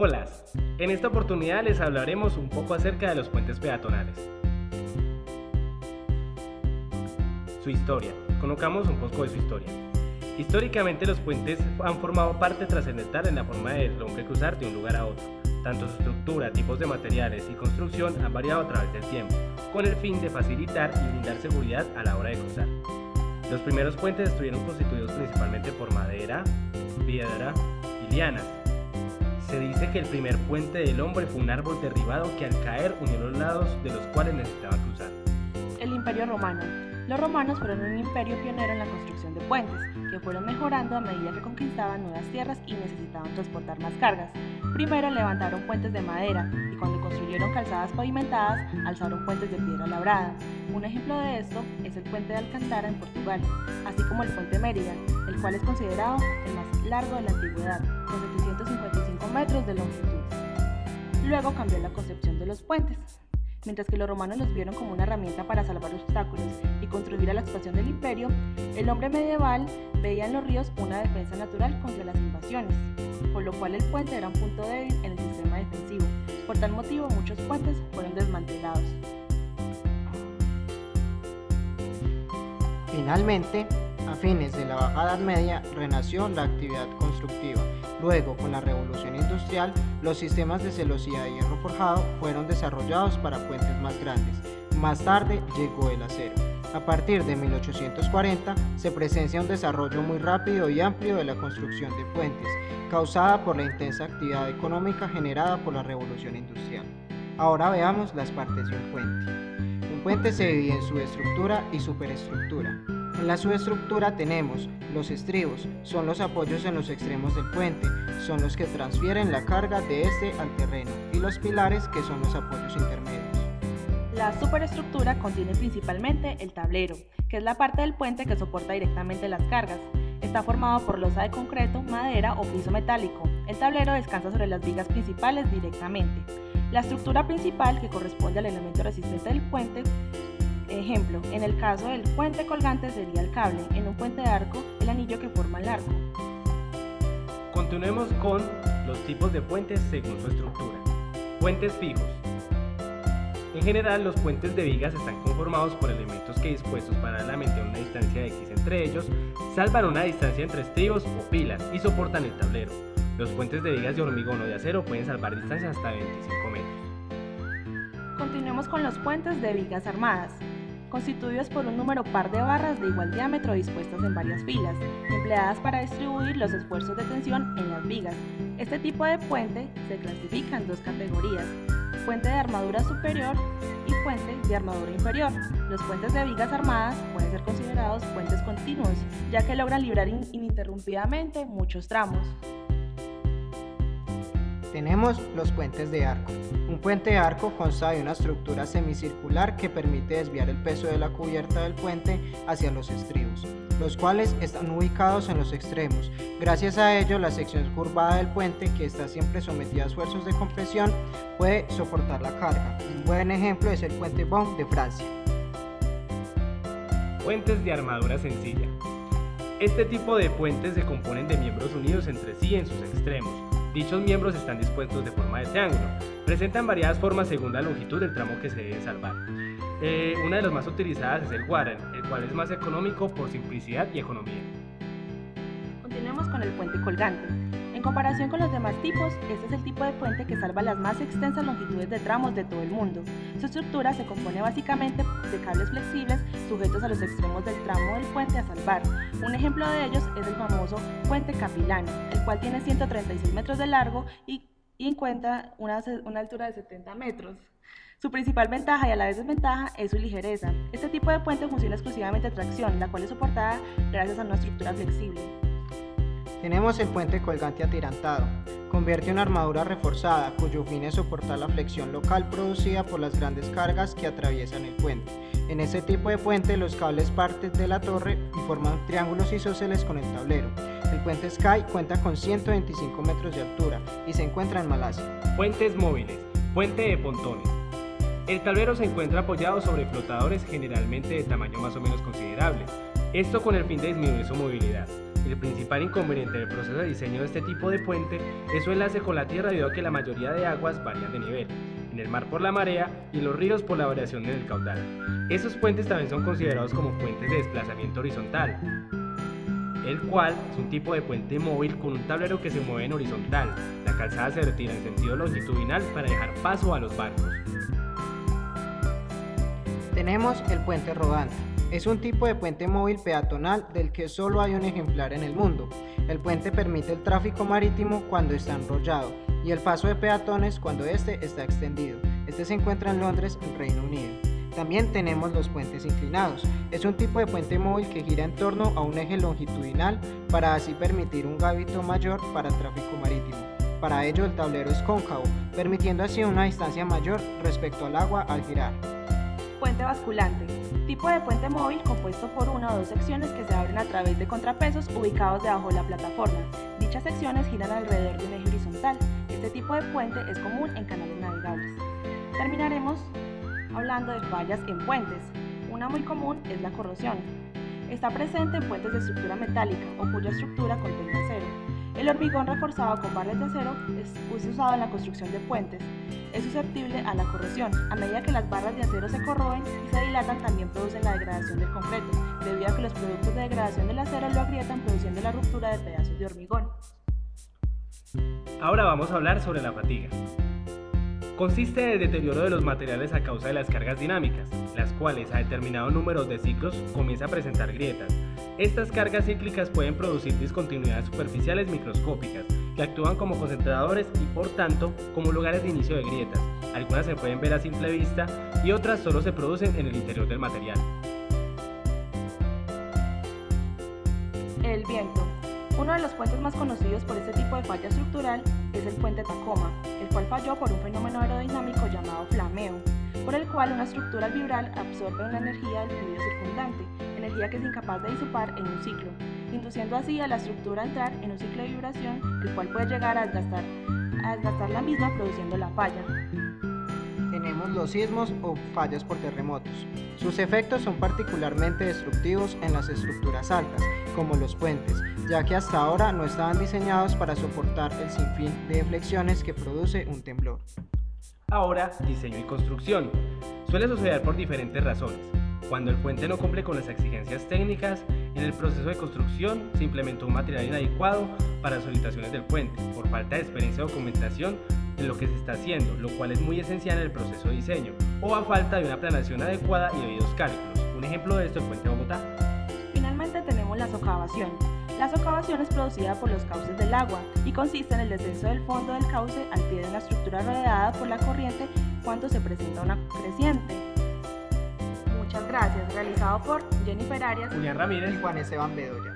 Hola, en esta oportunidad les hablaremos un poco acerca de los puentes peatonales. Su historia. Conozcamos un poco de su historia. Históricamente los puentes han formado parte trascendental en la forma del hombre cruzar de un lugar a otro. Tanto su estructura, tipos de materiales y construcción han variado a través del tiempo, con el fin de facilitar y brindar seguridad a la hora de cruzar. Los primeros puentes estuvieron constituidos principalmente por madera, piedra y lianas. Se dice que el primer puente del hombre fue un árbol derribado que al caer unió los lados de los cuales necesitaba cruzar. El Imperio Romano. Los romanos fueron un imperio pionero en la construcción de puentes, que fueron mejorando a medida que conquistaban nuevas tierras y necesitaban transportar más cargas. Primero levantaron puentes de madera y cuando construyeron calzadas pavimentadas, alzaron puentes de piedra labrada. Un ejemplo de esto es el puente de Alcántara en Portugal, así como el puente Mérida, el cual es considerado el más largo de la antigüedad, con 755 metros de longitud. Luego cambió la concepción de los puentes. Mientras que los romanos los vieron como una herramienta para salvar obstáculos y contribuir a la expansión del imperio, el hombre medieval veía en los ríos una defensa natural contra las invasiones, por lo cual el puente era un punto débil en el sistema defensivo. Por tal motivo, muchos puentes fueron desmantelados. Finalmente, a fines de la Baja Edad Media, renació la actividad constructiva. Luego, con la Revolución Industrial, los sistemas de celosía de hierro forjado fueron desarrollados para puentes más grandes. Más tarde llegó el acero. A partir de 1840 se presencia un desarrollo muy rápido y amplio de la construcción de puentes, causada por la intensa actividad económica generada por la Revolución Industrial. Ahora veamos las partes de un puente. Un puente se divide en subestructura y superestructura. En la subestructura tenemos los estribos, son los apoyos en los extremos del puente, son los que transfieren la carga de este al terreno, y los pilares, que son los apoyos intermedios. La superestructura contiene principalmente el tablero, que es la parte del puente que soporta directamente las cargas. Está formado por losa de concreto, madera o piso metálico. El tablero descansa sobre las vigas principales directamente. La estructura principal, que corresponde al elemento resistente del puente, ejemplo, en el caso del puente colgante sería el cable, en un puente de arco, el anillo que forma el arco. Continuemos con los tipos de puentes según su estructura. Puentes fijos. En general, los puentes de vigas están conformados por elementos que dispuestos paralelamente a una distancia de X entre ellos, salvan una distancia entre estribos o pilas y soportan el tablero. Los puentes de vigas de hormigón o de acero pueden salvar distancias hasta 25 metros. Continuemos con los puentes de vigas armadas, constituidos por un número par de barras de igual diámetro dispuestas en varias filas, empleadas para distribuir los esfuerzos de tensión en las vigas. Este tipo de puente se clasifica en dos categorías: puente de armadura superior y puente de armadura inferior. Los puentes de vigas armadas pueden ser considerados puentes continuos, ya que logran librar ininterrumpidamente muchos tramos. Tenemos los puentes de arco. Un puente de arco consta de una estructura semicircular que permite desviar el peso de la cubierta del puente hacia los estribos, los cuales están ubicados en los extremos. Gracias a ello, la sección curvada del puente, que está siempre sometida a esfuerzos de compresión, puede soportar la carga. Un buen ejemplo es el puente Bond de Francia. Puentes de armadura sencilla. Este tipo de puentes se componen de miembros unidos entre sí en sus extremos. Dichos miembros están dispuestos de forma de triángulo. Presentan variadas formas según la longitud del tramo que se debe salvar. Una de las más utilizadas es el Warren, el cual es más económico por simplicidad y economía. Continuemos con el puente colgante. En comparación con los demás tipos, este es el tipo de puente que salva las más extensas longitudes de tramos de todo el mundo. Su estructura se compone básicamente de cables flexibles sujetos a los extremos del tramo del puente a salvar. Un ejemplo de ellos es el famoso puente Capilano, el cual tiene 136 metros de largo y cuenta una altura de 70 metros. Su principal ventaja y a la vez desventaja es su ligereza. Este tipo de puente funciona exclusivamente a tracción, la cual es soportada gracias a una estructura flexible. Tenemos el puente colgante atirantado. Convierte una armadura reforzada, cuyo fin es soportar la flexión local producida por las grandes cargas que atraviesan el puente. En este tipo de puente, los cables parten de la torre y forman triángulos isósceles con el tablero. El puente Sky cuenta con 125 metros de altura y se encuentra en Malasia. Puentes móviles. Puente de pontones. El tablero se encuentra apoyado sobre flotadores generalmente de tamaño más o menos considerable, esto con el fin de disminuir su movilidad. El principal inconveniente del proceso de diseño de este tipo de puente es su enlace con la tierra debido a que la mayoría de aguas varían de nivel, en el mar por la marea y en los ríos por la variación en el caudal. Estos puentes también son considerados como puentes de desplazamiento horizontal, el cual es un tipo de puente móvil con un tablero que se mueve en horizontal. La calzada se retira en sentido longitudinal para dejar paso a los barcos. Tenemos el puente rodante. Es un tipo de puente móvil peatonal del que solo hay un ejemplar en el mundo. El puente permite el tráfico marítimo cuando está enrollado y el paso de peatones cuando este está extendido. Este se encuentra en Londres, en Reino Unido. También tenemos los puentes inclinados. Es un tipo de puente móvil que gira en torno a un eje longitudinal para así permitir un gávito mayor para el tráfico marítimo. Para ello el tablero es cóncavo, permitiendo así una distancia mayor respecto al agua al girar. Puente basculante. Tipo de puente móvil compuesto por una o dos secciones que se abren a través de contrapesos ubicados debajo de la plataforma. Dichas secciones giran alrededor de un eje horizontal. Este tipo de puente es común en canales navegables. Terminaremos hablando de fallas en puentes. Una muy común es la corrosión. Está presente en puentes de estructura metálica o cuya estructura contenga acero. El hormigón reforzado con barras de acero es usado en la construcción de puentes. Es susceptible a la corrosión. A medida que las barras de acero se corroen y se dilatan, también producen la degradación del concreto, debido a que los productos de degradación del acero lo agrietan, produciendo la ruptura de pedazos de hormigón. Ahora vamos a hablar sobre la fatiga. Consiste en el deterioro de los materiales a causa de las cargas dinámicas, las cuales a determinado número de ciclos comienza a presentar grietas. Estas cargas cíclicas pueden producir discontinuidades superficiales microscópicas, que actúan como concentradores y por tanto como lugares de inicio de grietas. Algunas se pueden ver a simple vista y otras solo se producen en el interior del material. El viento. Uno de los puentes más conocidos por este tipo de falla estructural es el puente Tacoma, el cual falló por un fenómeno aerodinámico llamado flameo, por el cual una estructura vibral absorbe una energía del fluido circundante, energía que es incapaz de disipar en un ciclo, induciendo así a la estructura a entrar en un ciclo de vibración, el cual puede llegar a desgastar la misma, produciendo la falla. Tenemos los sismos o fallas por terremotos. Sus efectos son particularmente destructivos en las estructuras altas, como los puentes, ya que hasta ahora no estaban diseñados para soportar el sinfín de deflexiones que produce un temblor. Ahora, diseño y construcción. Suele suceder por diferentes razones. Cuando el puente no cumple con las exigencias técnicas, en el proceso de construcción se implementó un material inadecuado para las orientaciones del puente, por falta de experiencia o documentación en lo que se está haciendo, lo cual es muy esencial en el proceso de diseño, o a falta de una planeación adecuada y debidos cálculos. Un ejemplo de esto es el puente de Bogotá. Finalmente tenemos la socavación. La socavación es producida por los cauces del agua y consiste en el descenso del fondo del cauce al pie de una estructura rodeada por la corriente cuando se presenta una creciente. Muchas gracias. Realizado por Jennifer Arias, Julián Ramírez y Juan Esteban Bedoya.